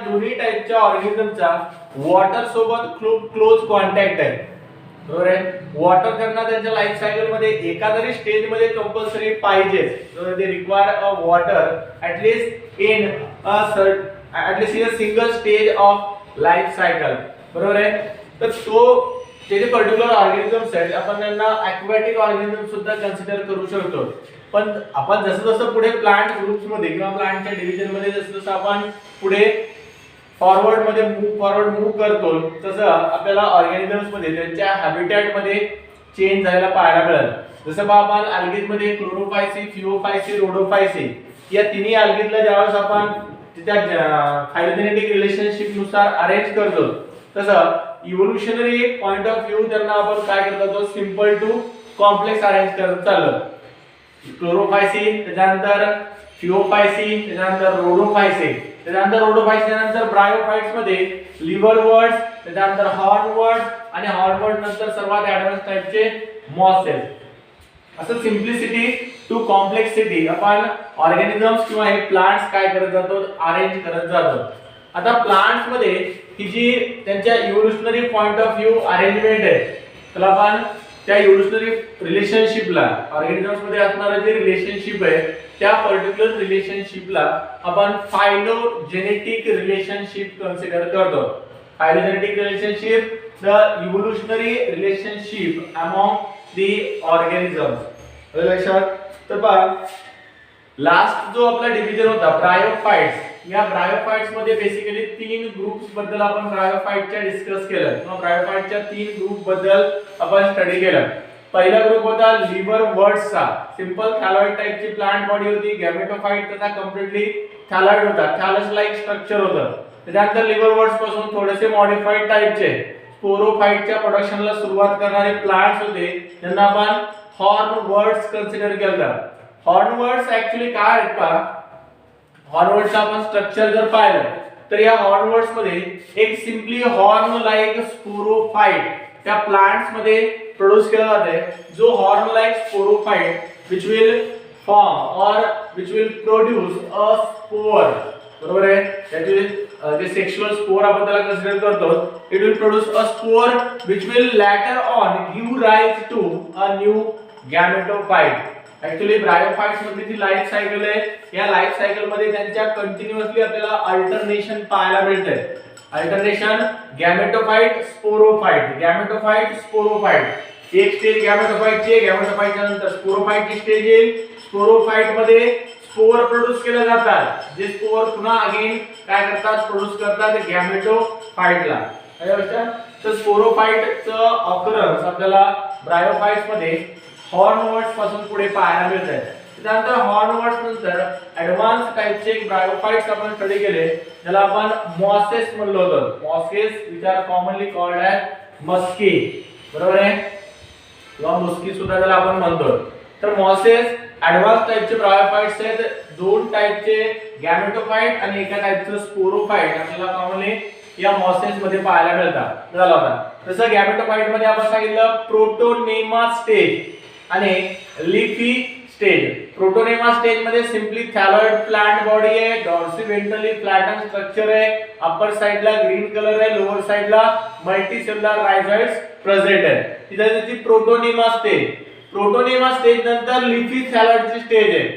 दोन्ही टाईपच्या ऑर्गॅनिझमचा वॉटर सोबत खूप क्लोज कॉन्टॅक्ट आहे, बरोबर आहे. वॉटर त्यांना त्यांच्या लाईफ सायकल मध्ये एका तरी स्टेज मध्ये कंपल्सरी पाहिजे, they require a water at least in in a single stage of life cycle, बरोबर आहे. तर तो ते जे पर्टिक्युलर ऑर्गॅनिझम्स आहेत आपण त्यांना ॲक्वाटिक ऑर्गॅनिझम सुद्धा कन्सिडर करू शकतो. पण आपण जसं जसं पुढे प्लांट ग्रुप्स मध्ये किंवा प्लांटच्या डिव्हिजन मध्ये जसं जसं आपण पुढे फॉरवर्ड मूव्ह करतो तसं आपल्याला ऑर्गॅनिझम्स मध्ये त्यांच्या हॅबिटॅट मध्ये चेंज झालेला पाहायला मिळेल. जसं आपण अल्गीज मध्ये क्लोरोफायसी, फिओफायसी, रोडोफायसी या तिन्ही अल्गीजला ज्यावेळेस आपण त्या फायलोजेनेटिक रिलेशनशिप नुसार अरेंज करतो तसं इव्होल्युशनरी पॉइंट ऑफ व्ह्यू त्यांना आपण काय करतो, सिंपल टू कॉम्प्लेक्स अरेंज करत चाललो. क्लोरोफायसी, त्याच्यानंतर फिओफायसी, त्याच्यानंतर रोडोफायसी, त्याच्यानंतर रोडोफायसीनंतर ब्रायोफाइट्स मध्ये लिव्हरवर्ड्स, त्याच्यानंतर हॉर्नवर्ड्स आणि हॉर्नवर्ड नंतर सर्वात ऍडव्हान्स टाइपचे मॉसेस. असं सिम्प्लिसिटी टू कॉम्प्लेक्सिटी आपण ऑर्गॅनिझम्स किंवा हे प्लांट्स काय करत जातो, अरेंज करत जातो. आता प्लांट्स मध्ये ही जी त्यांच्या evolutionary point of view arrangement आहे त्याला आपण त्या इव्होल्युशनरी रिलेशनशिपला ऑर्गॅनिझम्स मध्ये असणारे जे रिलेशनशिप आहे त्या पर्टिक्युलर रिलेशनशिपला आपण फायलोजेनेटिक रिलेशनशिप कन्सिडर करतो. Phylogenetic relationship, the evolutionary relationship among the organisms. लक्षात. तर पहा लास्ट जो आपला डिव्हिजन होता ब्रायोफाइट्स, या ब्रायोफाइट्स मध्ये बेसिकली तीन ग्रुप्स बद्दल आपण ब्रायोफाइटच्या डिस्कस केलं किंवा ब्रायोफाइटच्या तीन ग्रुप बद्दल आपण स्टडी केलं. पहिला ग्रुप होता लिव्हरवर्ड्सचा, सिंपल थॅलॉइड टाइपची प्लांट बॉडी होती. गॅमेटोफाइट त्याचा कंप्लीटली थॅलॉइड होता, थॅलस लाइक स्ट्रक्चर होतं. त्याच्यानंतर लिव्हरवर्ड्स पासून थोडेसे मॉडिफाइड टाइपचे स्पोरोफाइटच्या प्रोडक्शनला सुरुवात करणारे प्लांट्स होते त्यांना आपण हॉर्नवर्ड्स कन्सिडर केलं. हॉर्नवर्ड्स ऍक्च्युअली काय आहेत का, हॉर्नवर्ड्सचं आपण स्ट्रक्चर जर पाहिलं तर या हॉर्नवर्ड्स मध्ये एक सिंपली हॉर्न लाइक स्पोरोफाइट त्या प्लांट्स मध्ये प्रोड्यूस केला जाते, जो horn like sporophyte which will form और which will produce a spore, बरोबर आहे. त्याचे जे सेक्शुअल स्पोर आपण त्याला कन्सिडर करतो, it will produce a spore which will later on give rise to a new gametophyte. Actually bryophytes मधली जी लाईफ सायकल आहे या लाईफ सायकल मध्ये त्यांच्या कंटिन्युअसली आपल्याला अल्टरनेशन पाहायला मिळते. Alternation gametophyte sporophyte, gametophyte sporophyte. एक स्टेज गॅमेटोफाइटची, गॅमेटोफाइटच्या नंतर स्पोरोफाइटची स्टेज येईल. स्पोरोफाइट मध्ये स्पोर प्रोड्यूस केले जातात, जे स्पोर पुन्हा अगेन काय करतात, प्रोड्यूस करतात गॅमेटोफाइटला. तर स्पोरोफाइटचं ऑकरन्स आपल्याला ब्रायोफाइट्स मध्ये हॉर्नवर्ड्स पासून पुढे पाहायला मिळतात. त्यानंतर हॉर्नवर्ड्स नंतर ऍडव्हान्स टाइपचे ब्रायोफाइट्स आपण स्टडी केले ज्याला आपण मॉसेस म्हणलो होतो. Mosses which are commonly called as musky, बरोबर आहे, किंवा मुस्की सुद्धा त्याला आपण म्हणतो. तर मॉसेस ऍडव्हान्स टाइपचे ब्रायोफाइट्स आहेत, दोन टाइपचे गॅमेटोफाइट आणि एका टाइपचं स्पोरोफाइट आपल्याला कॉमनली या मॉसेस मध्ये पाहायला मिळतात. झाला होता तसं गॅमेटोफाइट मध्ये आपण सांगितलं प्रोटोनेमा स्टेज आणि लिफी स्टेज. प्रोटोनेमा स्टेज मध्ये सिंपली थॅलॉइड प्लांट बॉडी आहे, डॉर्सी वेंट्रली फ्लॅटन स्ट्रक्चर आहे, अपर साइडला ग्रीन कलर आहे, लोअर साइडला मल्टीसेल्युलर रायझोइड्स प्रेझेंट आहे. तिथे त्याची प्रोटोनेमा स्टेज. प्रोटोनेमा स्टेज नंतर लिफी थॅलॉइडची स्टेज आहे,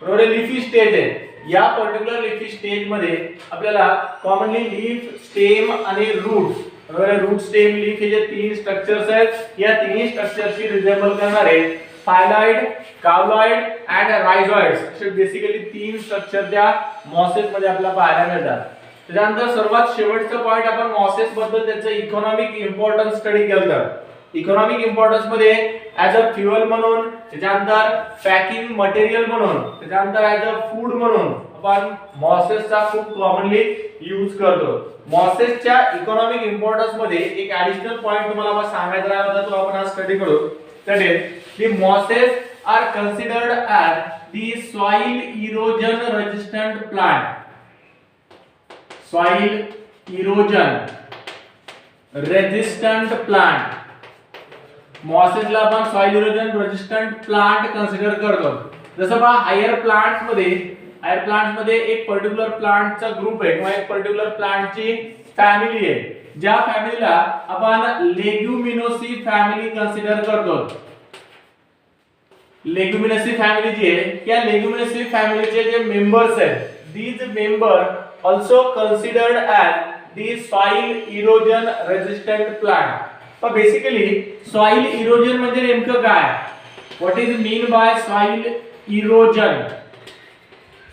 बरोबर, लिफी स्टेज आहे. या पर्टिक्युलर लिफी स्टेज मध्ये आपल्याला कॉमनली लीफ, स्टेम आणि रूट्स, रूट, स्टेम, लीफ हे जे तीन स्ट्रक्चर्स आहेत या तिन्ही स्ट्रक्चरशी रिझेंबल करणारे फायलॉइड, कावलॉइड अँड रायझोइड्स असे बेसिकली तीन स्ट्रक्चर त्या मॉसेस मध्ये आपल्याला पाहायला मिळतात. त्यानंतर सर्वात शेवटचा पॉइंट आपण मॉसेस बद्दल त्याचं इकॉनॉमिक इम्पॉर्टन्स स्टडी केलं. इकॉनॉमिक इम्पॉर्टन्स मध्ये ऍज अ फ्युअल म्हणून, त्याच्यानंतर पॅकिंग मटेरियल म्हणून, त्याच्यानंतर ऍज अ फूड म्हणून आपण मॉसेसचा खूप कॉमनली यूज करतो. मॉसेसच्या इकॉनॉमिक इम्पॉर्टन्स मध्ये एक ऍडिशनल पॉइंट तुम्हाला मला सांगायचा राहिला होता, तो आपण आज स्टडी करू. That is the mosses are considered as the soil erosion resistant plant. Soil erosion resistant plant. मॉसेसला आपण soil erosion resistant plant consider करतो. जसं पहा हायर प्लांट्स मध्ये हायर प्लांट्स मध्ये एक पर्टिक्युलर प्लांटचा ग्रुप आहे किंवा एक पर्टिक्युलर प्लांटची फॅमिली आहे, ज्या फॅमिलीला आपण लेग्युमिनोसी फॅमिली कन्सिडर करतो. लेग्युमिनोसी फॅमिली जी आहे या लेग्युमिनोसी फॅमिलीचे जे मेंबर्स आहेत, these member also considered as the soil erosion resistant plant. तर बेसिकली सॉइल इरोजन म्हणजे नेमकं काय? What is mean by soil erosion?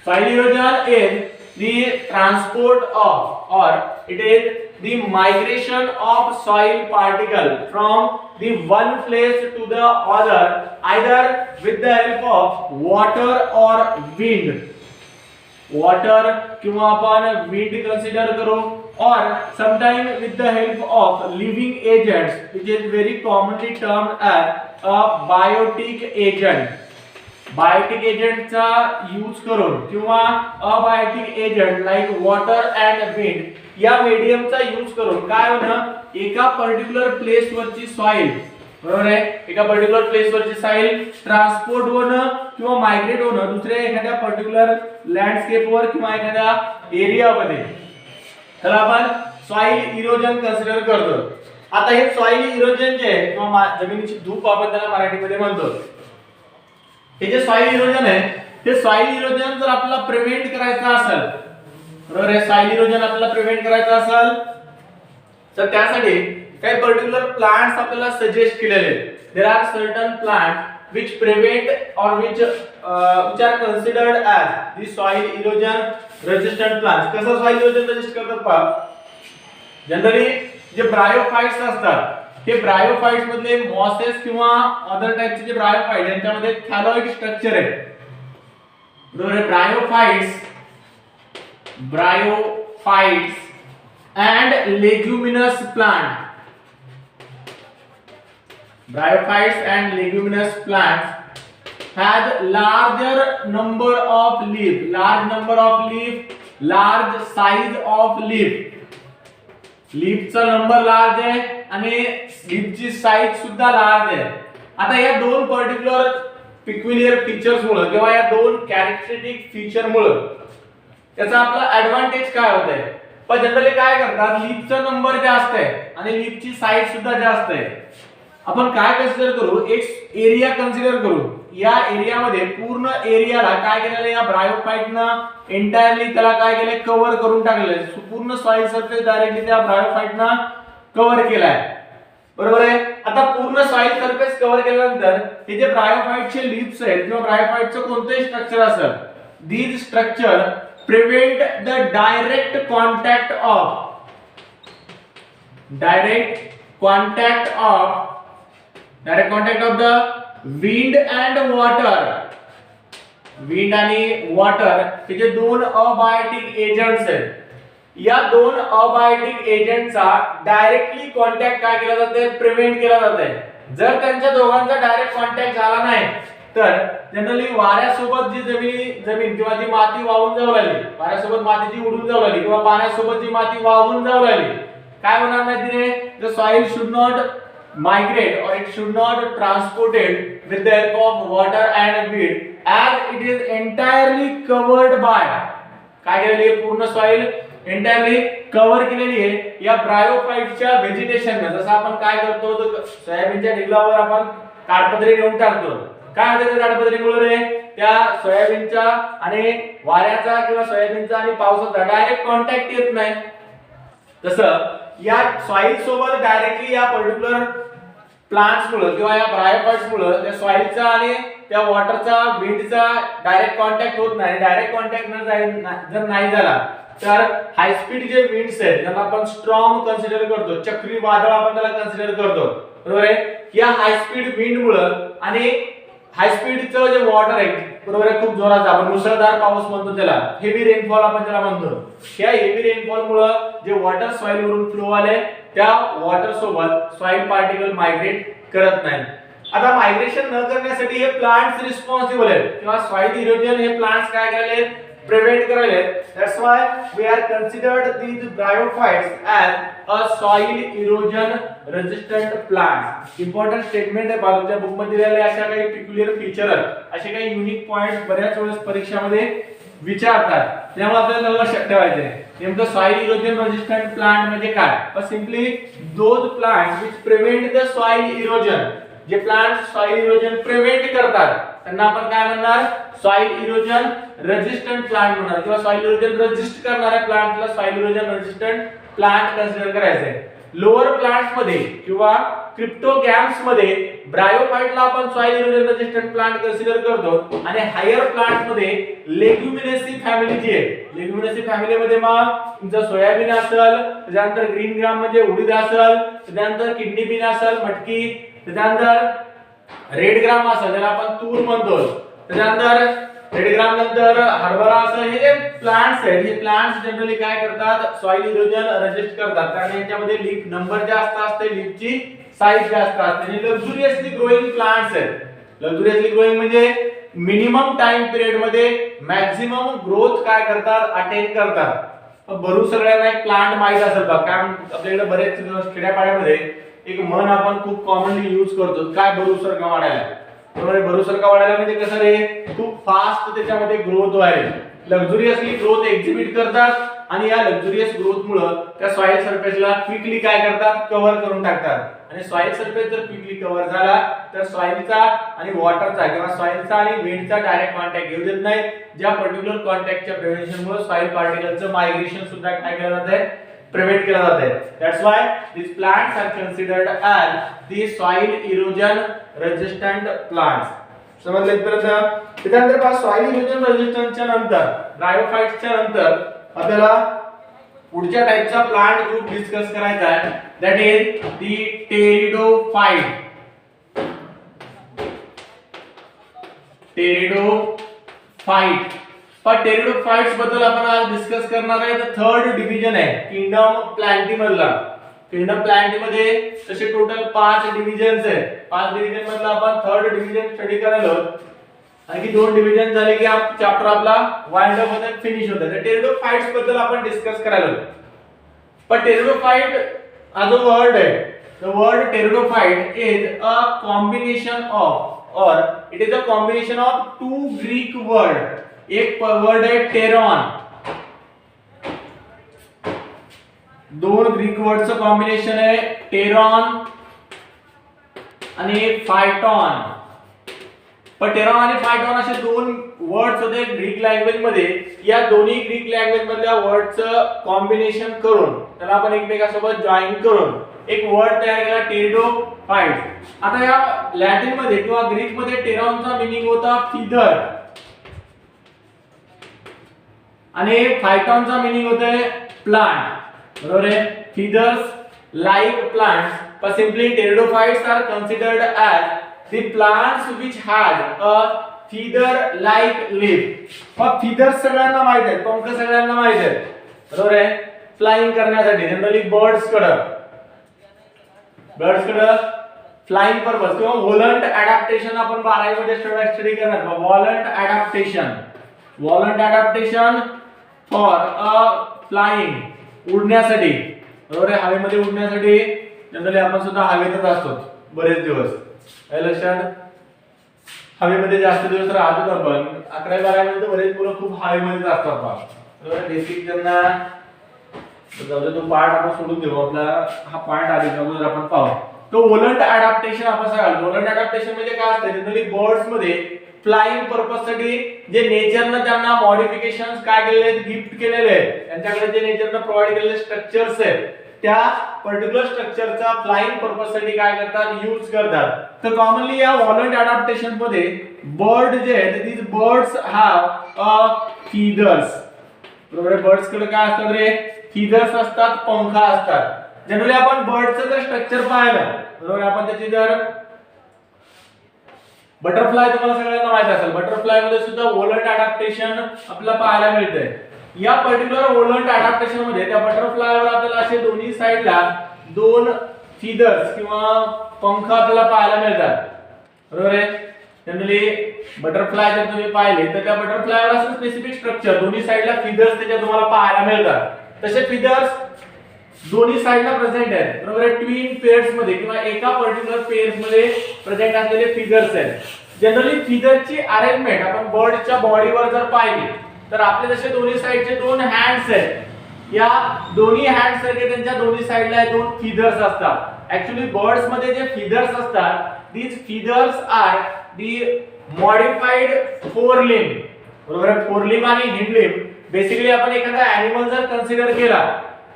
Soil erosion is the transport of, or it is the migration of soil particle from the one place to the other, either with the help of water or wind. Water किंवा आपण wind consider करू, or sometime with the help of living agents, which is very commonly termed as a biotic agent. Biotic एजंटचा use करून किंवा abiotic agent like water and wind या मीडियमचा use करून काय होणं, एका पर्टिक्युलर प्लेस वरची सॉइल, बरोबर आहे, एका पर्टिक्युलर प्लेस वरची सॉइल ट्रान्सपोर्ट होणं किंवा मायग्रेट होणं दुसऱ्या एखाद्या पर्टिक्युलर लँडस्केपवर किंवा एखाद्या एरियामध्ये, तर आपण सॉइल इरोजन कन्सिडर करतो. आता हे सॉइल इरोजन जे आहे किंवा जमिनीची धूप आपण त्याला मराठीमध्ये म्हणतो, हे जे सॉइल इरोजन आहे ते सॉइल इरोजन जर आपल्याला प्रिव्हेंट करायचं असेल, बरोबर आहे, सॉइल इरोजन आपल्याला प्रिव्हेंट करायचं असेल तर त्यासाठी काही पर्टिक्युलर प्लांट्स आपल्याला सजेस्ट केलेले आहेत. There are certain plant which prevent or which are considered as the soil erosion resistant plants. कसं सॉइल इरोजन रेजिस्ट करतात पहा, जनरली जे ब्रायोफाइट्स असतात हे ब्रायोफाइट्स मधले मॉसेस किंवा अदर टाइपचे जे ब्रायोफाइट यांच्यामध्ये थॅलॉइड स्ट्रक्चर आहे, बरोबर आहे. Bryophytes and leguminous plant, bryophytes and leguminous plants has large number of leaf, large size of leaf. लीफचा नंबर लार्ज आहे आणि लीफची साईज सुद्धा लार्ज आहे. आता या दोन पर्टिक्युलर पिक्युलियर फीचर्स मुळे किंवा या दोन कॅरेक्टरिस्टिक फीचर मुळे त्याचा आपला ऍडव्हांटेज काय होत आहे, पण जनरली काय करतात, लीफचा नंबर जास्त आहे आणि लीफची साईज सुद्धा जास्त आहे. आपण काय कन्सिडर करू, एक एरिया कन्सिडर करू, या एरियामध्ये पूर्ण एरियाला काय केलेलं, या ब्रायोफाइटनं एंटायरली त्याला काय केलंय, कव्हर करून टाकलेलं, पूर्ण सॉइल सरफेस डायरेक्टली त्या ब्रायोफाइटनं कव्हर केलाय, बरोबर आहे. आता पूर्ण सॉइल सरफेस कव्हर केल्यानंतर हे जे ब्रायोफाइटचे लीव्स आहेत किंवा ब्रायोफाइटचं कोणतेही स्ट्रक्चर असेल, these structure prevent the direct contact of the wind and water. Wind आणि वॉटर हे जे दोन अबायोटिक एजंट्स आहेत, या दोन अबायोटिक एजंटचा डायरेक्टली कॉन्टॅक्ट काय केला जाते, प्रिव्हेंट केला जाते. जर त्यांच्या दोघांचा डायरेक्ट कॉन्टॅक्ट झाला नाही तर जनरली वाऱ्यासोबत जी जमीन किंवा जी माती वाहून जाऊ लागली, वाऱ्यासोबत माती जी उडून जाऊ लागली किंवा पाण्यासोबत जी माती वाहून जाऊ लागली, काय होणार नाही तिने, the soil should not migrate or it should not transported with the help of water and wind as it is entirely covered by, काय केलेली आहे, पूर्ण सॉइल एंटायरली कव्हर केलेली आहे या ब्रायोफाइटच्या व्हेजिटेशन. जसं आपण काय करतो, तर सोयाबीनच्या ढिगलावर आपण काडपदरी नेऊन टाकतो, काय होतं त्या काडपदरीमुळे रे, त्या सोयाबीनचा आणि वाऱ्याचा किंवा सोयाबीनचा आणि पावसाचा डायरेक्ट कॉन्टॅक्ट येत नाही. तसं या सॉइल सोबत डायरेक्टली या पर्टिक्युलर प्लांट्स मुळे किंवा या ब्रायोफाइट्स मुळे त्या सॉइलचा आणि त्या वॉटरचा विंडचा डायरेक्ट कॉन्टॅक्ट होत नाही. डायरेक्ट कॉन्टॅक्ट जर नाही झाला तर हाय स्पीड जे विंड्स आहेत ज्यांना आपण स्ट्रॉर्म कन्सिडर करतो, चक्रीवादळ आपण त्याला कन्सिडर करतो, बरोबर आहे. या हाय स्पीड विंड मुळे आणि हाय स्पीडचं जे वॉटर आहे, बरोबर आहे, खूप जोराचा आपण मुसळधार पाऊस म्हणतो त्याला, हेवी रेनफॉल आपण त्याला म्हणतो. या हेवी रेनफॉल मुळे जे वॉटर सॉइल वरून फ्लो आले त्या वॉटर सोबत सॉइल पार्टिकल मायग्रेट करत नाही. आता मायग्रेशन न करण्यासाठी हे प्लांट्स रिस्पॉन्सिबल आहेत किंवा सॉइल इरोजन हे प्लांट्स काय करायले, प्रिव्हेंट करायले. That's why we are considered these bryophytes as a soil erosion resistant plants. Important statement आहे बाजूच्या बुक मध्ये दिलेले अशा काही पेक्युलियर फीचर, असे काही युनिक पॉइंट्स बऱ्याच वेळेस परीक्षामध्ये विचारतात, त्यामुळे आपल्याला लक्षात ठेवायचं आहे नेमकं सॉइल इरोजन रेजिस्टंट प्लांट म्हणजे काय. पण simply those plants which prevent the soil erosion, जे प्लांट सॉइल इरोजन प्रिव्हेंट करतात त्यांना आपण काय म्हणणार, सॉइल इरोजन रेजिस्टंट प्लांट म्हणणार, किंवा सॉइल इरोजन रेजिस्ट करणाऱ्या प्लांटला soil erosion resistant plant consider करायचं आहे. लोअर प्लांट्स मध्ये किंवा क्रिप्टोगॅम्स मध्ये ब्रायोफाइटला आपण soil erosion resistant plant consider करतो, आणि हायर प्लांट्स मध्ये लेग्युमिनेसी फॅमिली जी आहे, लेग्युमिनेसी फॅमिली मध्ये मग तुमचं सोयाबीन असेल, त्याच्यानंतर ग्रीन ग्राम म्हणजे उडीद असेल, त्याच्यानंतर किडनी बीन असेल मटकी, त्याच्यानंतर रेड ग्राम असेल ज्याला आपण तूर म्हणतो, त्याच्यानंतर रेड ग्राम नंतर हरभरा असेल, हे जे प्लांट्स आहेत हे प्लांट्स जनरली काय करतात, सॉइल इरोजन रेजिस्ट करतात, कारण यांच्यामध्ये लीफ नंबर जास्त असते, लीफची साईज जास्त असते, आणि लक्झुरियसली ग्रोइंग प्लांट्स आहेत. लक्झुरियसली ग्रोइंग म्हणजे मिनिमम टाइम पिरियड मध्ये मॅक्झिमम ग्रोथ काय करतात, अटेन करतात. बरू सगळ्यांना एक प्लांट माहित असेल बघा, कारण आपल्याकडे बरेच खेड्यापाड्यामध्ये एक म्हण आपण खूप कॉमनली यूज करतो, काय भरूसारखा वाढायला. बरोबर, भरूसारखा वाढायला म्हणजे कसं रे, खूप फास्ट त्याच्यामध्ये ग्रोथ व्हायला, लक्झुरियसली ग्रोथ एक्झिबिट करतात, आणि या लक्झुरियस ग्रोथ मुळे त्या सॉइल सरफेसला क्विकली काय करतात, कव्हर करून टाकतात. आणि सॉइल सरफेस जर क्विकली कव्हर झाला तर सॉइलचा आणि वॉटरचा किंवा सॉइलचा आणि विंडचा डायरेक्ट कॉन्टॅक्ट येऊ देत नाही, ज्या पर्टिक्युलर कॉन्टॅक्टच्या प्रिव्हेंशन मुळे सॉइल पार्टिकलचं मायग्रेशन सुद्धा काय केलं जातं, प्रिव्हेंट केला जाते. That's why these plants are considered as the soil erosion resistant plants. समजले इथपर्यंत. त्यानंतर पहा सॉइल इरोजन रेजिस्टन्सच्या नंतर ब्रायोफाइट्सच्या नंतर आपल्याला पुढच्या टाइपचा प्लांट ग्रुप डिस्कस करायचा आहे, that is the pteridophyte. Pteridophyte, पण टेरिडोफाइट्स बद्दल आपण आज डिस्कस करणार आहे. थर्ड डिव्हिजन आहे किंगडम प्लॅन्टी मधला. किंगडम प्लॅन्टी मध्ये तसे टोटल 5 डिव्हिजन्स आहेत. 5 डिव्हिजन मधला आपण थर्ड डिव्हिजन स्टडी करायला, आणखी 2 डिव्हिजन झाले की चॅप्टर आपला वाइंड अप होतं, फिनिश होतं. तर टेरिडोफाइट्स बद्दल आपण डिस्कस करायला. पण टेरिडोफाइट हा जो वर्ड आहे, the word pteridophyte is a combination of, or it is a combination of 2 Greek word. एक वर्ड आहे टेरॉन, 2 ग्रीक वर्डचं कॉम्बिनेशन आहे टेरॉन आणि फायटॉन. पण टेरॉन आणि फायटॉन असे 2 वर्ड्स होते ग्रीक लँग्वेज मध्ये. या दोन्ही ग्रीक लँग्वेज मधल्या वर्डचं कॉम्बिनेशन करून त्याला आपण एकमेकांसोबत जॉईन करून एक वर्ड तयार केला टेरिडोफाइट. आता या लॅटिन मध्ये किंवा ग्रीक मध्ये टेरॉनचा मीनिंग होता फिदर आणि फायटॉनचा मीनिंग होते प्लांट. बरोबर आहे, feathers like plants. but simply pteridophytes are considered as the plants which had a feather like leaf. मग feathers सगळ्यांना माहित आहेत, पंख सगळ्यांना माहित आहेत. बरोबर आहे, फ्लाइंग करण्यासाठी जनरली बर्ड्स कडे फ्लाइंग पर्पज किंवा व्हॉलंट अडॅप्टेशन आपण 12वी मध्ये स्टडी करणार. व्हॉलंट अडॅप्टेशन फॉर अ फ्लाइंग, उडण्यासाठी. बरोबर आहे, हवेमध्ये उडण्यासाठी जनरली आपण सुद्धा हवेतच असतो बरेच दिवस. लक्षात, हवेमध्ये जास्त दिवस राहतो आपण. 11वी 12वी मध्ये बरेच मुलं खूप हवेमध्येच असतात. बरोबर, बेसिक ज्यांना तो पार्ट आपण सोडून देऊ, आपला हा पार्ट आधी अगोदर आपण पाहू. तो व्हॉलंट अडॅप्टेशन आपण सांगाल. व्हॉलंट अडॅप्टेशन म्हणजे काय असतं, जनरली बर्ड्स मध्ये फ्लाइंग पर्पज साठी जे नेचरनं त्यांना मॉडिफिकेशन्स काय केलेले आहेत, गिफ्ट केलेले आहेत. त्यांच्याकडे जे नेचरनं प्रोव्हाइड केलेले स्ट्रक्चर्स आहेत त्या पर्टिक्युलर स्ट्रक्चरचा फ्लाइंग पर्पज साठी काय करतात, यूज करतात. तर कॉमनली या व्हॉलंट अडॅप्टेशन मध्ये बर्ड जे आहेत, these birds have a feathers. बरोबर, बर्ड्स कडे काय असतात रे, फीदर्स असतात, पंख असतात. जनरली आपण बर्डचं जर स्ट्रक्चर पाहिलं, बरोबर, आपण त्याची जर बटरफ्लाय तुम्हाला सगळ्यांना माहित असेल, बटरफ्लाय मध्ये सुद्धा व्हॉलंट अडॅप्टेशन आपल्याला पाहायला मिळतंय. या पर्टिक्युलर व्हॉलंट अडॅप्टेशन मध्ये त्या बटरफ्लायवर आपल्याला असे दोन्ही साइडला 2 फीदर्स किंवा पंख आपल्याला पाहायला मिळतात. बरोबर आहे, जनरली बटरफ्लाय जर तुम्ही पाहिले तर त्या बटरफ्लायवर असं स्पेसिफिक स्ट्रक्चर, दोन्ही साइडला फीदर्स त्याच्या तुम्हाला पाहायला मिळतात. तसे फीदर्स दोन्ही साइडला प्रेझेंट आहेत. बरोबर आहे, ट्विन पेअर्स मध्ये किंवा एका पर्टिक्युलर पेअर्स मध्ये प्रेझेंट असलेले फीदर्स आहेत. जनरली फीदरची अरेंजमेंट आपण बर्डच्या बॉडीवर जर पाहिली तर आपले जसे दोन्ही साइडचे दोन हँड्स आहेत, या दोन्ही हँड्स सारखे त्यांच्या दोन्ही साइडला दोन फीदर्स असतात. ऍक्च्युअली बर्ड्स मध्ये जे फीदर्स असतात, these feathers are the modified forelimb. बरोबर आहे. फोरलिंब आणि हिंडलिंब. बेसिकली आपण एखादा ॲनिमल जर कन्सिडर केला,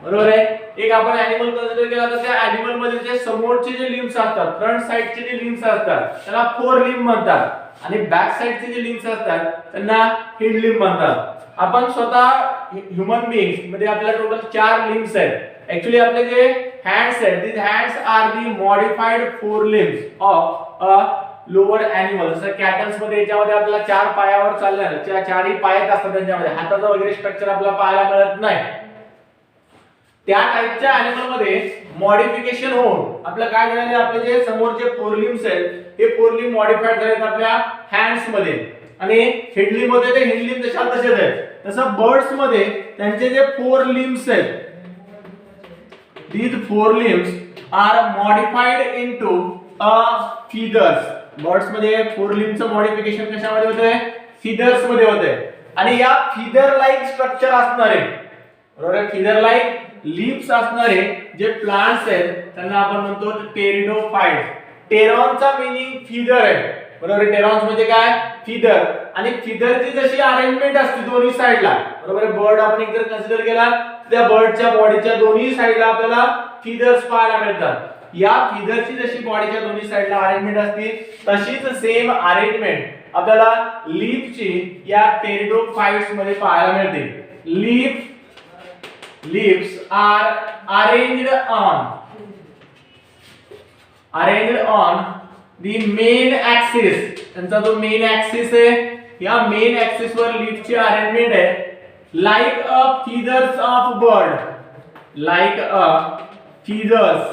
बरोबर आहे, एक आपण ॲनिमल कन्सिडर केला तर त्या ॲनिमल मध्ये जे समोरचे जे लिम्स असतात, फ्रंट साइडचे जे लिम्स असतात त्याला फोरलिंब म्हणतात, आणि बॅक साइडचे जे लिम्स असतात त्यांना हिंडलिंब म्हणतात. आपण स्वतः ह्युमन बीइंग्स मध्ये आपल्याला टोटल 4 लिम्स आहेत. ऍक्च्युअली आपले जे हँड्स आहेत, these hands are the modified forelimbs of a lower animal. जसं कॅटल्स मध्ये याच्यामध्ये आपल्याला 4 पायावर चालणार, चारही पाय असतात त्यांच्यामध्ये, हाताचं वगैरे स्ट्रक्चर आपल्याला पाहायला मिळत नाही. त्या टाइपच्या ॲनिमल मध्ये मॉडिफिकेशन होऊन आपलं काय झालेलं आहे, आपले जे समोरचे फोरलिम्स आहेत हे फोरलिम्ब मॉडिफाईड झालेत आपल्या हँड्स मध्ये, आणि हिंडलिंब मध्ये ते हिंडलिंब तसेच आहेत. तसं बर्ड्स मध्ये त्यांचे जे फोरलिम्स आहेत, these forelimbs are modified into a feathers. Birds मध्ये फोरलिम्बचं मॉडिफिकेशन कशामध्ये होतंय, फीदर्स मध्ये होतंय, आणि या फीदर लाइक स्ट्रक्चर असणारे, बरोबर आहे, फीदर लाइक लीव्स असणारे जे प्लांट्स आहेत त्यांना आपण म्हणतो टेरिडोफाइट्स. टेरॉनचा मीनिंग फीदर आहे, बरोबर आहे. टेरॉन्स म्हणजे काय, फीदर, आणि फीदरची जशी अरेंजमेंट असते दोन्ही साइडला, बरोबर आहे. बर्ड आपण एक जर कन्सिडर केला, त्या बर्डच्या बॉडीच्या दोन्ही साइडला आपल्याला फीदर्स पाहायला मिळतात. या फीदरची जशी बॉडीच्या दोन्ही साइडला अरेंजमेंट असते, तशीच सेम अरेंजमेंट आपल्याला लीफची या टेरिडोफाइट्स मध्ये पाहायला मिळते. Leaves are arranged on the main axis. त्यांचा जो मेन ऍक्सिस आहे, या मेन ऍक्सिस वर लीफची अरेंजमेंट आहे like a feathers of bird, like a feathers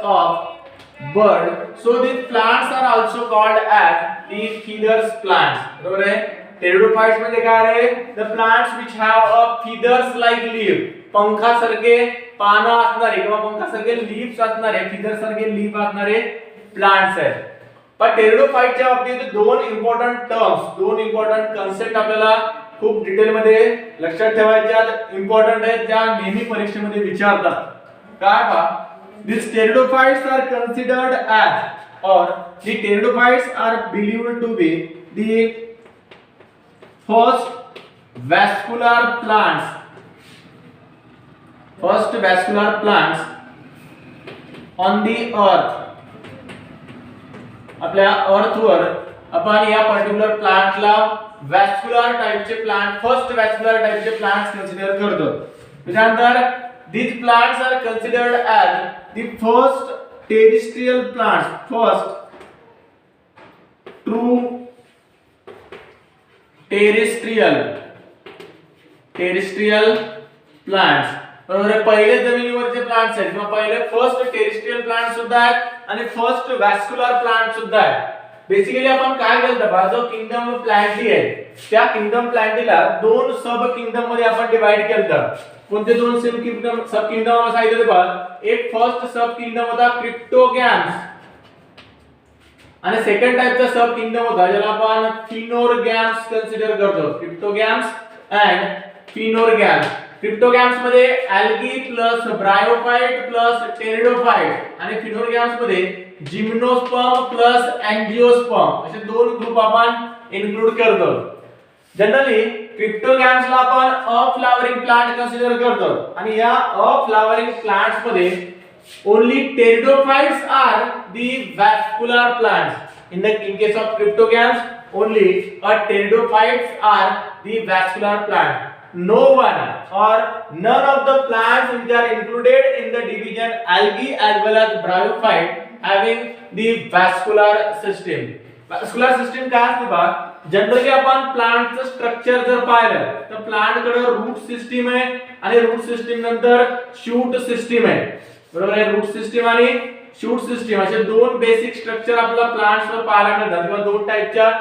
of bird. So these plants are also called as the feathers plants. बरोबर आहे. Pteridophytes म्हणजे काय आहे, the plants which have a feathers like leaf, पंखासारखे पानं असणारे किंवा पंखासारखे लीव्स असणारे, फीदर सारखे लीफ असणारे प्लांट्स आहेत. पण टेरिडोफाइटच्या बाबतीत दोन इम्पॉर्टंट कन्सेप्ट आपल्याला खूप डिटेल मध्ये लक्षात ठेवायच्या, इम्पॉर्टंट आहेत, ज्या नेहमी परीक्षेमध्ये विचारतात. काय पहा, these pteridophytes are considered as, or the pteridophytes are believed to be the first vascular plants on the earth. आपल्या अर्थवर आपण या पर्टिक्युलर प्लांटला वॅस्क्युलर टाइपचे प्लांट, फर्स्ट वॅस्क्युलर टाइपचे प्लांट्स कन्सिडर करतो. त्यानंतर these plants are considered as the first terrestrial plants, first true terrestrial plants. बरोबर आहे. पहिले जमिनीवरचे प्लांट्स आहेत किंवा पहिले फर्स्ट टेरिस्ट्रियल प्लांट सुद्धा आहेत आणि फर्स्ट वॅस्क्युलर प्लांट सुद्धा आहेत. बेसिकली आपण काय केलं, बघा, जो किंगडम ऑफ प्लांटी आहे त्या किंगडम प्लांटीला दोन सब किंगडम मध्ये आपण डिवाइड केलं. कोणते दोन सब किंगडम सांगितले बघा. एक फर्स्ट सब किंगडम होता क्रिप्टोगॅम्स, आणि सेकंड टाइपचा सब किंगडम होता ज्याला आपण फिनोरगॅम्स कन्सिडर करतो. क्रिप्टोगॅम्स अँड फिनोरगॅम्स. क्रिप्टोगॅम्स मध्ये algae plus bryophyte plus pteridophyte, आणि फिनोरगॅम्स मध्ये जिम्नोस्पर्म प्लस अँजिओस्पर्म असे दोन ग्रुप आपण इन्क्लूड करतो. जनरली क्रिप्टोगॅम्सला आपण अफ्लावरिंग प्लांट कन्सिडर करतो, आणि या अफ्लावरिंग प्लांट्स मध्ये only pteridophytes are the vascular plants. In case of cryptogams, only pteridophytes are the vascular plant. No one or none of the plants which are included in the division algae as well as bryophyte having the vascular system. Vascular system काय असते बघा. Generally आपण प्लांटचं structure जर पाहिलं तर plant कडे route system आहे, आणि रूट सिस्टीम नंतर शूट सिस्टीम आहे. बरोबर आहे. रूट सिस्टीम आणि शूट सिस्टीम असे दोन बेसिक स्ट्रक्चर आपल्याला प्लांट्स वर पाहायला मिळतात, किंवा दोन टाइपच्या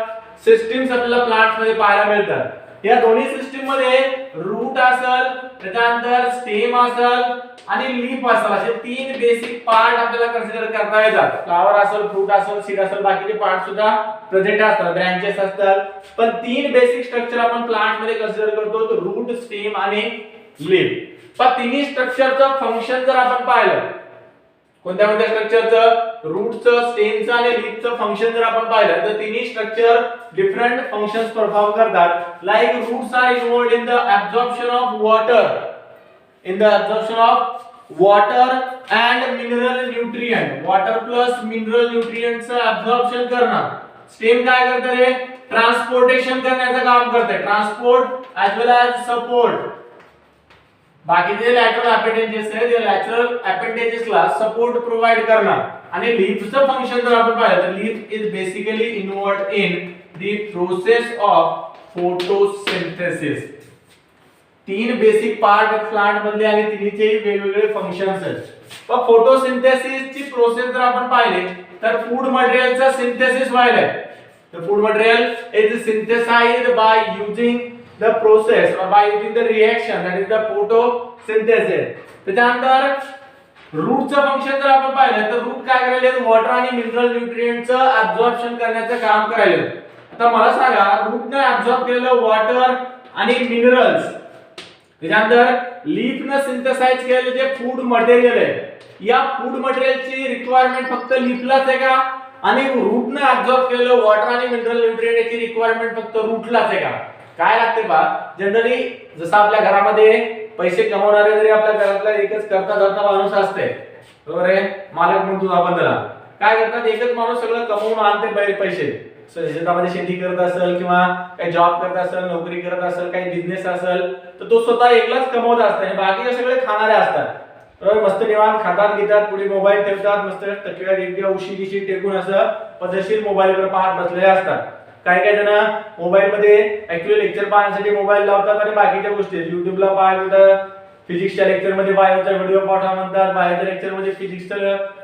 सिस्टीम्स आपल्याला प्लांट्स मध्ये पाहायला मिळतात. या दोन्ही सिस्टीम मध्ये रूट असेल, त्याच्यानंतर स्टेम असेल, आणि लीफ असेल असे तीन बेसिक पार्ट आपल्याला कन्सिडर करता येतात. फ्लावर असेल, फ्रूट असेल, सीड असेल, बाकीचे पार्ट सुद्धा प्रेझेंट असतात, ब्रँचेस असतात. पण तीन बेसिक स्ट्रक्चर आपण प्लांट मध्ये कन्सिडर करतो, रूट, स्टेम आणि लीफ. पण तिन्ही स्ट्रक्चरचं फंक्शन जर आपण पाहिलं, कोणत्या कोणत्या स्ट्रक्चरचं, रूटचं, स्टेमचं आणि लीफचं फंक्शन जर आपण पाहिलं तर तिन्ही स्ट्रक्चर डिफरंट फंक्शन्स परफॉर्म करतात. Like roots are involved in the absorption of water, in the absorption of water and mineral nutrient, water plus mineral nutrients absorption करणं. स्टेम काय करते रे, ट्रान्सपोर्टेशन करण्याचं काम करते, transport as well as support. बाकीचे lateral appendages आहे, ते lateral अपेंडेजेसला support provide करणार. आणि लीफचं फंक्शन जर आपण पाहिलं तर leaf is basically involved in the process of photosynthesis. तीन बेसिक पार्ट प्लांट मधले आणि तिन्हीचे वेगवेगळे फंक्शन्स आहेत. पण फोटोसिंथेसिस ची प्रोसेस जर आपण पाहिले तर फूड मटेरियलचा सिंथेसिस व्हायलाय. तर food material is synthesized by using the process और by using the reaction, that is the photosynthesis. त्याच्यानंतर रूटचं फंक्शन जर आपण पाहिलं तर रूट काय करायला, वॉटर आणि मिनरल न्यूट्रिएंटचं ऍब्झॉर्प्शन करण्याचं काम करायला. आता मला सांगा, रूटने ऍब्झॉर्ब केलेलं वॉटर आणि मिनरल्स, त्यानंतर लीफने सिंथेसाइज केलेले जे फूड मटेरियल आहे, या फूड मटेरियलची रिक्वायरमेंट फक्त लीफलाच आहे का, आणि रूटने ऍब्सॉर्ब केलेलं वॉटर आणि मिनरल न्यूट्रिएंटची रिक्वायरमेंट फक्त रूटलाच आहे का? काय लागते बा, जनरली जसं आपल्या घरामध्ये पैसे कमवणारे जरी आपल्या घरातला एकच करता धरता माणूस असते, बरोबर आहे, मालक म्हणतो आपण त्याला, काय करतात, एकच माणूस सगळं कमवून आणते पैसे. शेतामध्ये शेती करत असेल किंवा काही जॉब करत असेल, नोकरी करत असेल, काही बिझनेस असेल, तर तो स्वतः एकलाच कमवत असतो आणि बाकीचे सगळे खाणारे असतात. बरोबर, मस्त निवांत खातात, घेतात, पुढे मोबाईल ठेवतात, मस्त तकिव्यात एकदम उशी टेकून असं पद्धतशीर मोबाईलवर पाहत बसलेले असतात. काही जण मोबाईल मध्ये ऍक्च्युअली लेक्चर पाहण्यासाठी मोबाईल लावतात आणि बाकीच्या गोष्टी युट्यूबला पाहतात, फिजिक्सच्या लेक्चर मध्ये बायोचा व्हिडिओ पाठवा म्हणतात, बायोच्या लेक्चर मध्ये फिजिक्सचा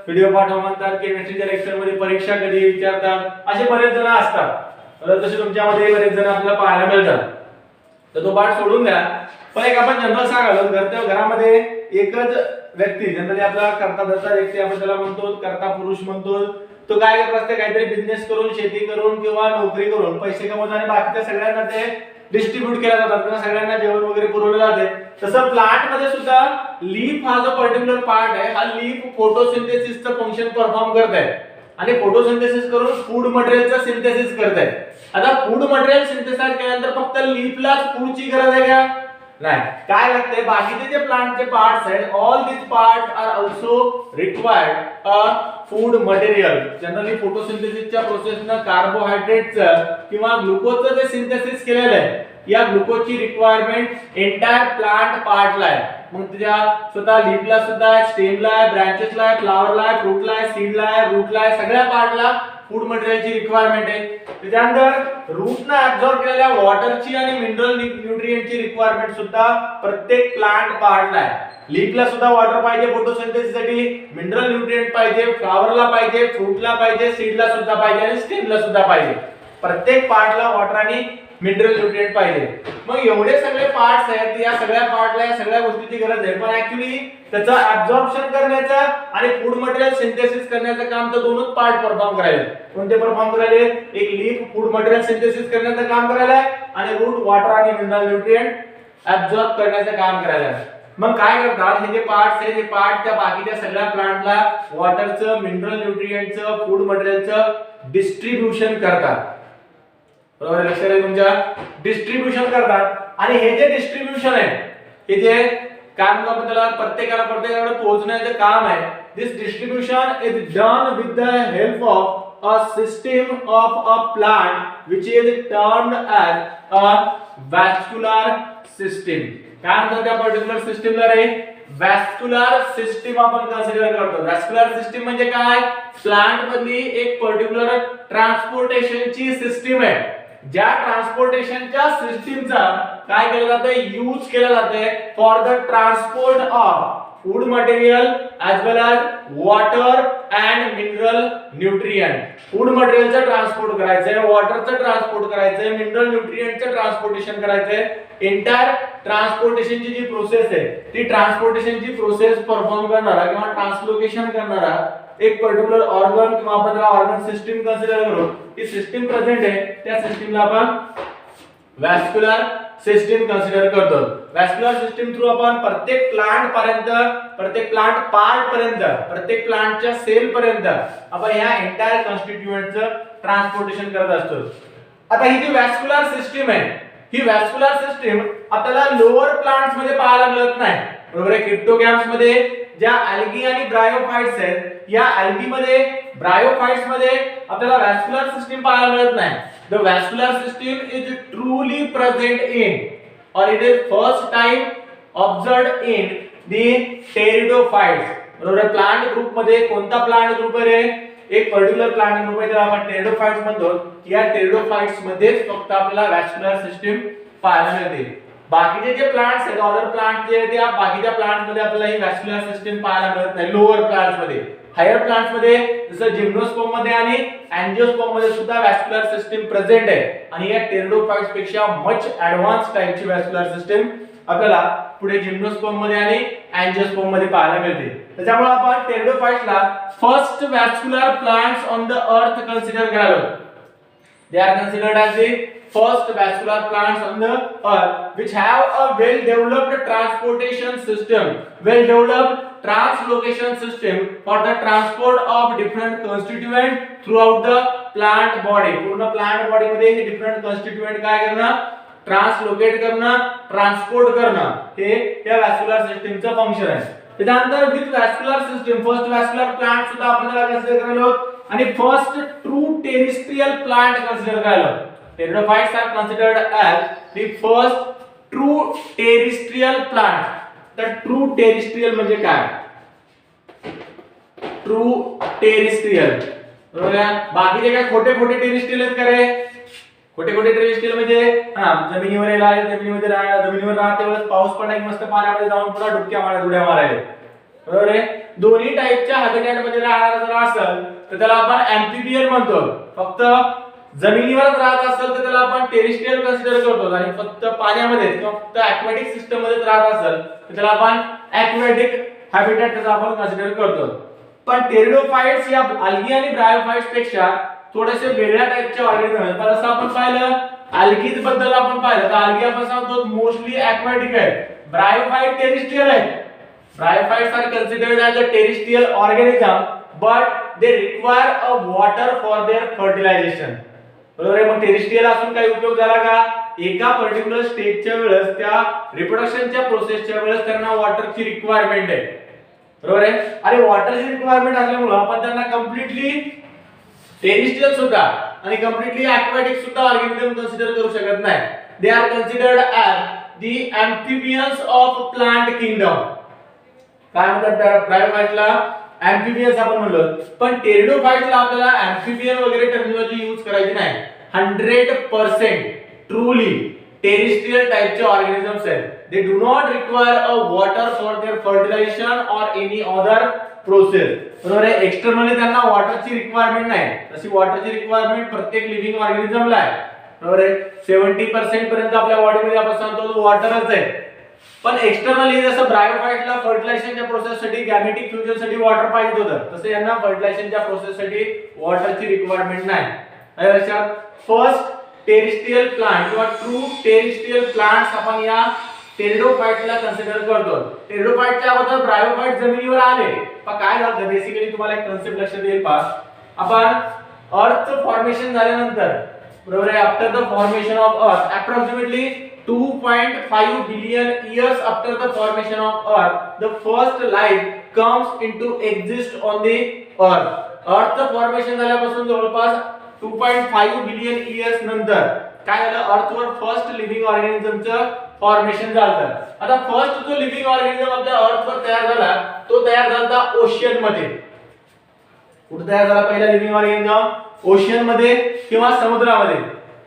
व्हिडिओ पाठवा म्हणतात, केमिस्ट्रीच्या लेक्चर मध्ये परीक्षा कधी विचारतात, असे बरेच जण असतात. तसे तुमच्यामध्ये बरेच जण आपल्याला पाहायला मिळतात. तर तो पाठ सोडून द्या. पण एक आपण जनरल सांगालो, घरामध्ये एकच व्यक्ती, जनरली आपला करता धरता व्यक्ती आपण त्याला म्हणतो, करता पुरुष म्हणतो, तो काय करत असते, काहीतरी बिझनेस करून, शेती करून किंवा नोकरी करून पैसे कमवतो आणि बाकीच्या सगळ्यांना ते डिस्ट्रीब्यूट केला जातात किंवा सगळ्यांना जेवण वगैरे पुरवलं जाते. तसं प्लांट मध्ये सुद्धा लीफ हा जो पर्टिक्युलर पार्ट आहे, हा लीफ फोटोसिंथेसिसचं फंक्शन परफॉर्म करत आहे आणि फोटोसिंथेसिस करून फूड मटेरियलचं सिंथेसिस करत आहे. आता फूड मटेरियल सिंथेसाइज केल्यानंतर फक्त लीफलाच फूडची गरज आहे का? नाही. काय लागते, बाकीचे जे प्लांटचे पार्ट्स आहेत, all this part are also required a food material. Generally फोटोसिंथेसिसच्या प्रोसेसनं कार्बोहायड्रेटचं किंवा ग्लुकोजचं जे सिंथेसिस केलेलं आहे, या ग्लुकोजची रिक्वायरमेंट एंटायर प्लांट पार्टला आहे. मग त्याच्या स्वतः लीफला सुद्धा आहे, स्टेमला आहे, ब्रँचेसला आहे, फ्लावरला आहे, फ्रूटला आहे, सीडला आहे, रूटला आहे, सगळ्या पार्टला फूड मटेरियलची रिक्वायरमेंट आहे. त्याच्यानंतर रूटने ऍब्सॉर्ब केलेल्या वॉटरची आणि मिनरल न्यूट्रिएंटची रिक्वायरमेंट सुद्धा प्रत्येक प्लांट पार्टला आहे. लीफला सुद्धा वॉटर पाहिजे फोटोसिंथेसिससाठी, मिनरल न्यूट्रिएंट पाहिजे, फ्लावरला पाहिजे, फ्रूटला पाहिजे, सीडला सुद्धा पाहिजे आणि स्टेमला सुद्धा पाहिजे. प्रत्येक पार्टला वॉटर आणि मिनरल न्यूट्रिएंट पाहिजे. मग एवढे सगळे पार्ट्स आहेत, या सगळ्या पार्टला या सगळ्या गोष्टीची गरज आहे. पण ऍक्च्युअली त्याचं ऍब्सॉर्प्शन करण्याचं आणि फूड मटेरियल सिंथेसिस करण्याचं काम तर दोनच पार्ट परफॉर्म करायले. कोणते परफॉर्म करायले? एक लीफ फूड मटेरियल सिंथेसिस करण्याचं काम करायला आणि रूट वॉटर आणि मिनरल न्यूट्रिएंट ऍब्सॉर्ब करण्याचं काम करायला. मग काय करतात, हे जे पार्ट्स आहेत, हे पार्ट त्या बाकीच्या सगळ्या प्लांटला वॉटरचं, मिनरल न्यूट्रिएंटचं, फूड मटेरियलचं डिस्ट्रीब्युशन करतात. बरोबर, लक्षात आहे तुमच्या, डिस्ट्रीब्युशन करतात. आणि हे जे डिस्ट्रीब्युशन आहे, हे जे काय म्हणतो आपण त्याला, प्रत्येकाकडे पोहोचण्याचं काम आहे. This distribution is done with the help of a system of a plant which is termed as a vascular system. काय म्हणतात त्या पर्टिक्युलर सिस्टमला रे? वॅस्क्युलर सिस्टम आपण कन्सिडर करतो. वॅस्क्युलर सिस्टम म्हणजे काय? प्लांट मधली एक पर्टिक्युलर ट्रान्सपोर्टेशनची सिस्टम आहे, ज्या ट्रान्सपोर्टेशनच्या सिस्टमचा काय केलं जातं, यूज केलं जाते for the transport of food material as well as water and mineral nutrient. Food मटेरियलचं ट्रान्सपोर्ट करायचंय, वॉटरचं ट्रान्सपोर्ट करायचंय, मिनरल न्यूट्रिएंटचं ट्रान्सपोर्टेशन करायचंय. एंटायर ट्रान्सपोर्टेशनची जी प्रोसेस आहे ती ट्रान्सपोर्टेशनची प्रोसेस परफॉर्म करणारा किंवा ट्रान्सलोकेशन करणारा एक पर्टिक्युलर ऑर्गन किंवा आपण त्याला ऑर्गन सिस्टीम कन्सिडर करू. ही सिस्टीम प्रेझेंट आहे, त्या सिस्टीमला आपण वॅस्क्युलर सिस्टीम कन्सिडर करतो. वॅस्क्युलर सिस्टीम थ्रू आपण प्रत्येक प्लांट पर्यंत, प्रत्येक प्लांट पार्ट पर्यंत, प्रत्येक प्लांटच्या सेल पर्यंत आपण ह्या एंटायर कॉन्स्टिट्यूएंटचं ट्रान्सपोर्टेशन करत असतो. आता ही जी वॅस्क्युलर सिस्टीम आहे, ही वॅस्क्युलर सिस्टीम आपल्याला लोअर प्लांट्स मध्ये पाहायला मिळत नाही. बरोबर आहे. क्रिप्टोगॅम्स मध्ये ज्या अल्गी आणि ब्रायोफाइट्स आहेत, या अल्गी मध्ये, ब्रायोफाइट्स मध्ये आपल्याला वॅस्क्युलर सिस्टीम पाहायला मिळत नाही. The vascular system is truly present in, or it is first time observed in the pteridophytes. बरोबर. प्लांट ग्रुप मध्ये कोणता प्लांट ग्रुप आहे? एक पर्टिक्युलर प्लांट ग्रुप आहे ज्याला आपण टेरिडोफाइट्स म्हणतो. या टेरिडोफाइट्स मध्येच फक्त आपल्याला वॅस्क्युलर सिस्टीम पाहायला मिळते. बाकीचे जे प्लांट्स आहेत, अदर प्लांट जे आहेत, त्या बाकीच्या प्लांट्स मध्ये आपल्याला ही वॅस्क्युलर सिस्टीम पाहायला मिळत नाही. लोअर प्लांट्स मध्ये, हायर प्लांट्स मध्ये जसं जिम्नोस्पर्म मध्ये आणि अँजिओस्पर्म मध्ये सुद्धा वॅस्क्युलर सिस्टीम प्रेझेंट आहे. आणि या टेरिडोफाइट्स पेक्षा मच ऍडव्हान्स टाइपची वॅस्क्युलर सिस्टीम आपल्याला पुढे जिम्नोस्पर्म मध्ये आणि अँजिओस्पर्म मध्ये पाहायला मिळते. त्याच्यामुळे आपण टेरिडोफाइट्सला first vascular plants on the earth consider करायला. They are considered as the first vascular plants on the earth which have a well developed transportation system, well developed translocation system for the transport of different constituent throughout the plant body. पूर्ण plant body मध्ये हे different constituent काय करणं, translocate करणं, transport करणं, हे या वॅस्क्युलर सिस्टीमचं function आहे. त्यानंतर with vascular system first vascular plant सुद्धा आपण कन्सिडर करायला आणि first true terrestrial plant consider करायला. Pteridophytes are considered as the first true terrestrial plant. तर ट्रू टेरिस्ट्रियल म्हणजे काय? ट्रू टेरिस्ट्रियल, बरोबर आहे. बाकीचे काय खोटे खोटे टेरिस्ट्रियल आहेत का रे? खोटे खोटे टेरिस्ट्रियल म्हणजे जमिनीवर राहिले, जमिनीमध्ये राहायला, जमिनीवर राहते वेळेस पाऊस पडला की मस्त पाण्यामध्ये जाऊन पुन्हा डुबक्या मारायला, उड्या मारायला, बरोबर आहे. दोन्ही टाईपच्या हॅबिटॅट मध्ये राहणारा जर असेल तर त्याला आपण अँफिबियन म्हणतो. फक्त जमिनीवरच राहत असेल तर त्याला आपण टेरिस्ट्रियल कन्सिडर करतो. आणि फक्त पाण्यामध्ये किंवा फक्त ॲक्वॅटिक सिस्टम मध्ये राहत असेल तर त्याला आपण ॲक्वॅटिक हॅबिटॅट त्याचा आपण कन्सिडर करतो. पण टेरिडोफाइट्स या अल्गी आणि ब्रायोफाइट्स पेक्षा थोडेसे वेगळ्या टाईपचे ऑर्गॅनिझम आहेत. जसं आपण पाहिलं अल्गीज बद्दल आपण पाहिलं तर अल्गी आपण सांगतो मोस्टली ॲक्वॅटिक आहे. ब्रायोफाइट टेरिस्ट्रियल आहे. Bryophytes are considered as a terrestrial organism, but they require a water for their fertilization. बरोबर आहे. मग टेरिस्ट्रियल असून काही उपयोग झाला का? एका पर्टिक्युलर स्टेजच्या वेळेस, त्या रिप्रोडक्शनच्या प्रोसेसच्या वेळेस त्यांना वॉटरची रिक्वायरमेंट आहे, बरोबर आहे. आणि वॉटरची रिक्वायरमेंट असल्यामुळे आपण त्यांना कम्प्लिटली टेरिस्ट्रियल सुद्धा आणि कम्प्लिटली ॲक्वॅटिक सुद्धा ऑर्गॅनिझम कन्सिडर करू शकत नाही. They are considered as the अँफिबियन्स of plant kingdom. काय म्हणतात ब्रायोफाइट्सला? अँफिबियन्स आपण म्हणलो. पण टेरिडोफाइट्सला आपल्याला अँफिबियन वगैरे टर्मिनॉलॉजी यूज करायची नाही. 100% ट्रूली टेरिस्ट्रियल टाइपचे ऑर्गॅनिझम्स आहेत. They do not require a water for their fertilisation और एनी अदर प्रोसेस, बरोबर आहे. एक्सटर्नली त्यांना वॉटरची रिक्वायरमेंट नाही. तशी वॉटरची रिक्वायरमेंट प्रत्येक लिव्हिंग ऑर्गॅनिझमला आहे, बरोबर आहे. 70% पर्यंत आपल्या बॉडीमध्ये आपण सांगतो वॉटरच आहे. पण एक्सटर्नली जसं ब्रायोफाइट्सला फर्टिलायझेशनच्या प्रोसेससाठी गॅमेटिक फ्युजनसाठी वॉटर पाहिजे होतं, तसं यांना फर्टिलायझेशनच्या प्रोसेससाठी वॉटरची रिक्वायरमेंट नाही. लक्षात. फर्स्ट टेरिस्ट्रियल प्लांट किंवा ट्रू टेरिस्ट्रियल प्लांट्स आपण या टेरिडोफाइट्सला कन्सिडर करतो. टेरिडोफाइटच्या अगोदर ब्रायोफाइट जमिनीवर आले. पण काय झालं बेसिकली तुम्हाला एक कन्सेप्ट लक्षात येईल पहा. आपण अर्थ फॉर्मेशन झाल्यानंतर, बरोबर आहे, after the formation of earth approximately 2.5 billion years after the formation of earth, the first life comes into exist on the earth. अर्थ फॉर्मेशन झाल्यापासून जवळपास 2.5 बिलियन इयर्स नंतर काय झालं? अर्थवर फर्स्ट लिव्हिंग ऑर्गॅनिझमचं फॉर्मेशन झालं. आता फर्स्ट जो लिव्हिंग ऑर्गॅनिझम आपल्या अर्थवर तयार झाला तो तयार झाला ओशियन मध्ये. कुठे तयार झाला पहिला लिव्हिंग ऑर्गॅनिझम? ओशियन मध्ये किंवा समुद्रामध्ये.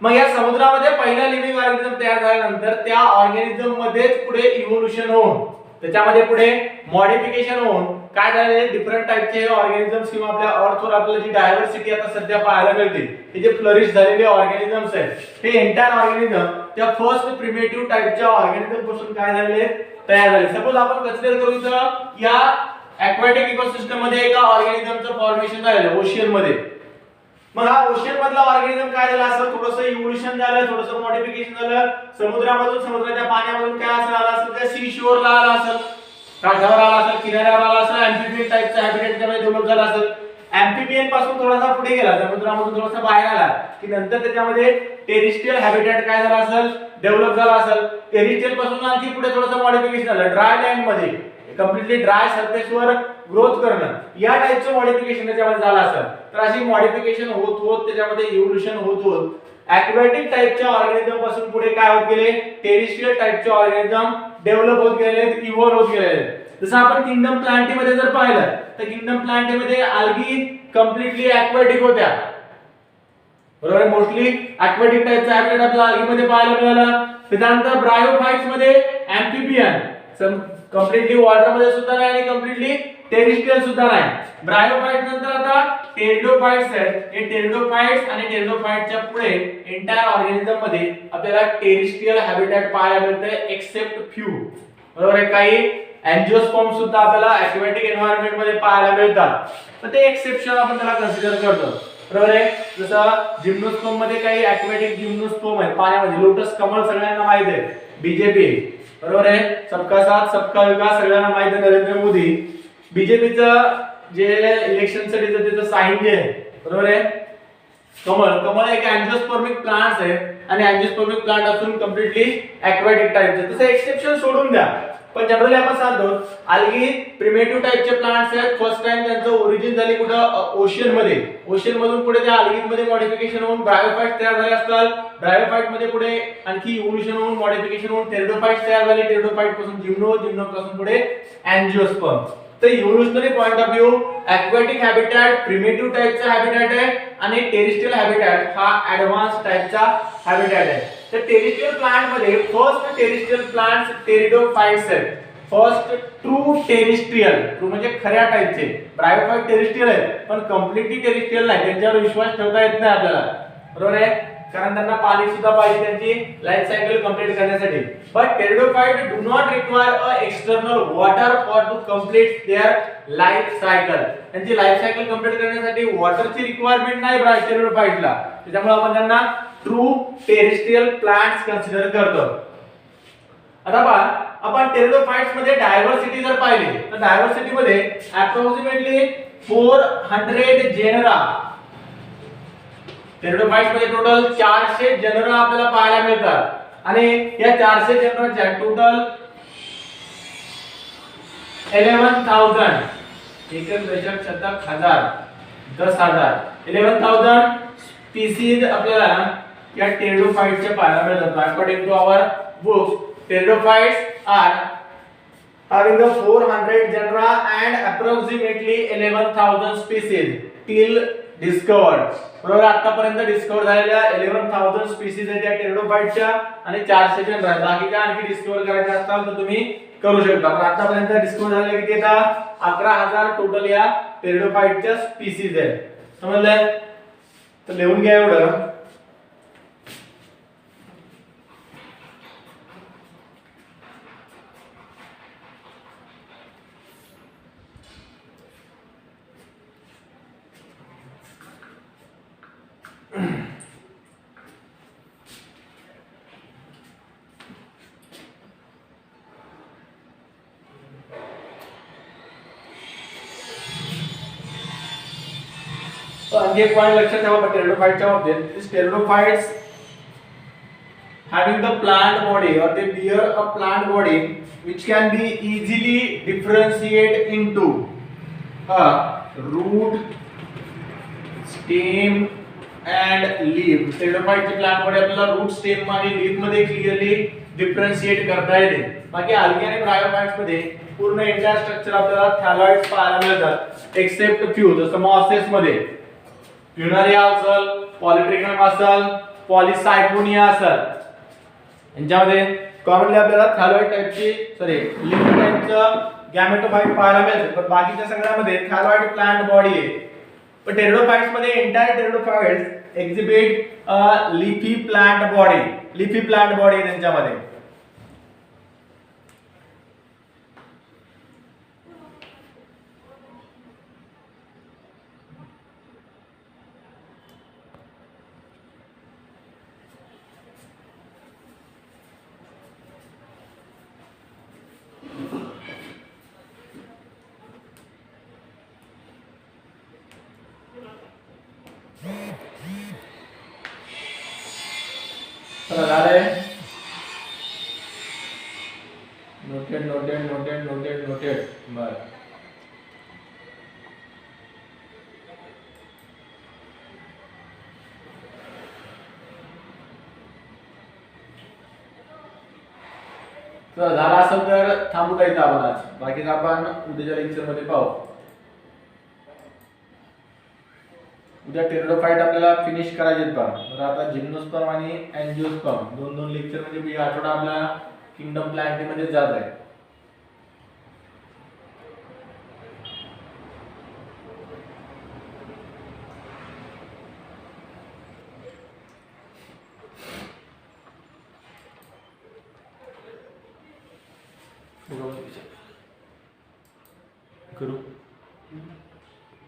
मग या समुद्रामध्ये पहिला लिव्हिंग ऑर्गॅनिझम तयार झाल्यानंतर त्या ऑर्गॅनिझम मध्येच पुढे इव्होल्यूशन होऊन त्याच्यामध्ये पुढे मॉडिफिकेशन होऊन काय झाले डिफरंट टाइपचे ऑर्गॅनिझम्स किंवा आपल्या अर्थवर आपल्याला जी डायव्हर्सिटी आता सध्या पाहायला मिळते हे जे फ्लरिश झालेले ऑर्गॅनिझम्स आहेत हे एंटायर ऑर्गॅनिझम त्या फर्स्ट प्रिमिटिव्ह टाइपच्या ऑर्गॅनिझम पासून काय झालेले तयार झाले. सपोज आपण कन्सिडर करू इथं या ॲक्वाटिक इकोसिस्टम मध्ये एका ऑर्गॅनिझमचं फॉर्मेशन झालेलं ओशियन मध्ये. मग हा ओशियन मधला ऑर्गॅनिझम काय झाला असं थोडंसं इव्होल्यूशन झालं, थोडंसं मॉडिफिकेशन झालं, समुद्रामधून समुद्राच्या पाण्यामधून काय असं आला असेल त्या सी शोरला आला असेल, काठावर आला असेल, किनाऱ्यावर आला असेल, अँफिबियन टाइपचा हॅबिटेट त्यामध्ये डेव्हलप झाला असेल. अँफिबियन पासून थोडासा पुढे गेला, समुद्रामधून थोडासा बाहेर आला की नंतर त्याच्यामध्ये टेरिस्ट्रियल हॅबिटेट काय झाला असेल डेव्हलप झाला असेल. टेरिस्ट्रियल पासून आणखी पुढे थोडंसं मॉडिफिकेशन झालं, ड्राय लँड मध्ये कंप्लीटली ड्राय सरफेसवर ग्रोथ करणं या टाइपचं मॉडिफिकेशन त्याच्यामध्ये झालं असेल. तर अशी मॉडिफिकेशन होत होत त्याच्यामध्ये इव्होल्यूशन होत होत ॲक्वाटिक टाइपच्या ऑर्गॅनिझम पासून पुढे काय होत गेले टेरिस्ट्रियल टाइपचे ऑर्गॅनिझम डेव्हलप होत गेले, इव्हॉल्व होत गेले. जसं आपण किंगडम प्लांटी मध्ये जर पाहिलं तर किंगडम प्लांटी मध्ये अल्गी कंप्लीटली ॲक्वाटिक होत्या, बरोबर. मोस्टली ॲक्वाटिक टाइपचा हॅबिटेट आपल्याला अल्गी मध्ये पाहायला मिळाला. त्यानंतर ब्रायोफाइट्स मध्ये अँफिबियन कंप्लीटली वॉटर मध्ये सुद्धा नाही आणि कंप्लीटली टेरिस्ट्रियल सुद्धा नाही. ब्रायोफाइट नंतर आता टेरिडोफाइट्स आहेत. हे टेरिडोफाइट्स आणि टेरिडोफाइटच्या पुढे एंटायर ऑर्गॅनिझम मध्ये आपल्याला टेरिस्ट्रियल हॅबिटेट पाहायला मिळते एक्सेप्ट फ्यू, बरोबर आहे. काही अँजिओस्पर्म सुद्धा आपल्याला ॲक्वाटिक एन्व्हायरमेंट मध्ये पाहायला मिळतात, तर ते एक्सेप्शन आपण त्याला कन्सिडर करतो, बरोबर आहे. जसं जिम्नोस्पर्म मध्ये काही ॲक्वाटिक जिम्नोस्पर्म आहेत पाण्यामध्ये, लोटस कमळ सगळ्यांना माहित आहे, बीजेपी, बरोबर आहे. सबका साथ सबका विकास सगळ्यांना माहित आहे, नरेंद्र मोदी. बीजेपीचं जे इलेक्शनसाठी त्याचं साईन जे आहे, बरोबर आहे, कमळ. कमळ एक अँजिओस्पर्मिक प्लांट्स आहे आणि अँजिओस्पर्मिक प्लांट असून कंप्लीटली ॲक्वाटिक टाइपचे. तसं एक्सेप्शन सोडून द्या, पण जनरली आपण सांगतो अल्गी प्रिमिटिव्ह टाइपचे प्लांट्स आहेत. फर्स्ट टाइम त्यांचं ओरिजिन झाली कुठं ओशियन मध्ये. ओशियन मधून पुढे त्या अल्गी मध्ये मॉडिफिकेशन होऊन ब्रायोफाइट्स तयार झाले असतात. ब्रायोफाइट मध्ये पुढे आणखी इव्होल्यूशन होऊन मॉडिफिकेशन होऊन टेरिडोफाइट्स तयार झाले. टेरिडोफाइट पासून जिम्नो, जिम्नो पासून पुढे अँजिओस्पर्म. तर evolutionary point of view aquatic habitat primitive टाइपचा हॅबिटॅट आहे आणि टेरिस्ट्रियल हॅबिटॅट हा ऍडव्हान्स टाइपचा हॅबिटॅट आहे. तर टेरिस्ट्रियल प्लांट मध्ये फर्स्ट टेरिस्ट्रियल प्लांट्स टेरिडोफाइट्स आहेत. फर्स्ट ट्रू टेरिस्ट्रियल, ट्रू म्हणजे खऱ्या टाइपचे. ब्रायोफाइट टेरिस्ट्रियल आहे पण कम्प्लिटली टेरिस्ट्रियल नाही, त्यांच्यावर विश्वास ठेवता येत नाही आपल्याला, बरोबर आहे, कारण त्यांना पाणी सुद्धा पाहिजे त्यांची लाईफ सायकल कंप्लीट करण्यासाठी. But pteridophyte do not require a external water for to complete their life cycle. त्यांची लाईफ सायकल कंप्लीट करण्यासाठी वॉटरची रिक्वायरमेंट नाही टेरिडोफाइटला, त्याच्यामुळे आपण त्यांना ट्रू टेरिस्ट्रियल प्लांट्स कन्सिडर करतो. आता पहा आपण टेरिडोफाइट्स मध्ये डायव्हर्सिटी जर पाहिली तर डायव्हर्सिटी मध्ये अप्रॉक्सिमेटली 400 जेनरा, टेरिडोफाइट्स मध्ये टोटल 400 जनरा आपल्याला पाहायला मिळतात आणि या 400 जनराच्या टोटल 11,000 एकक दशक शतक हजार 10,000 11,000 स्पीसीज आपल्याला या टेरिडोफाइट्सच्या पाहायला मिळतात. According to our books pteridophytes are having the 400 genera and approximately 11,000 species till discovered. बरोबर, आतापर्यंत डिस्कव्हर झालेल्या 11,000 स्पीसीज आहेत या टेरिडोफाइटच्या आणि 400 जनरा आहेत. बाकीच्या आणखी डिस्कव्हर करायचे असतात तर तुम्ही करू शकता, पण आतापर्यंत डिस्कव्हर झालेले किती आहेत 11,000 टोटल या टेरिडोफाइटच्या स्पीसीज आहेत. समजलं, तर लिहून घ्या एवढं. आणखी एक पॉइंट लक्षात ठेवा टेरिडोफाइटच्या बाबतीत. Pteridophytes having the plant body or they bear a plant body which can be easily differentiated into a root, stem and leaf. टेरिडोफाइटची प्लांट बॉडी आपल्याला रूट, स्टेम आणि लीफ मध्ये क्लिअरली डिफरन्शिएट करता येते. बाकी अल्गी आणि ब्रायोफाइट्स मध्ये पूर्ण एंटायर स्ट्रक्चर आपल्याला थॅलॉइड्स पाहायला मिळतात एक्सेप्ट फ्यू. जसं मॉसेस मध्ये प्युनारिया असेल, पॉलिट्रिकम असेल, पॉलिसायफोनिया असेल, यांच्यामध्ये कॉमनली आपल्याला थॅलॉइड टाइपची लिफ टाइपचं गॅमेटोफाइट पाहायला मिळते, पण बाकीच्या सगळ्यामध्ये थॅलॉइड प्लांट बॉडी आहे. पण टेरिडोफाइट्स मध्ये entire pteridophytes exhibit leafy plant body त्यांच्यामध्ये. झालंय. नोटेड. बरं. तर झाला असेल तर थांबू द्यायचं आपण आज, बाकीचं आपण उद्याच्या लेक्चर मध्ये पाहू. उद्या टेरिडोफाइट आपल्याला फिनिश करायचे पहा. तर आता जिम्नोस्पर्म आणि अँजिओस्पर्म दोन लेक्चर म्हणजे आठवडा आपला किंगडम प्लॅन्टी मध्ये जात आहे. करू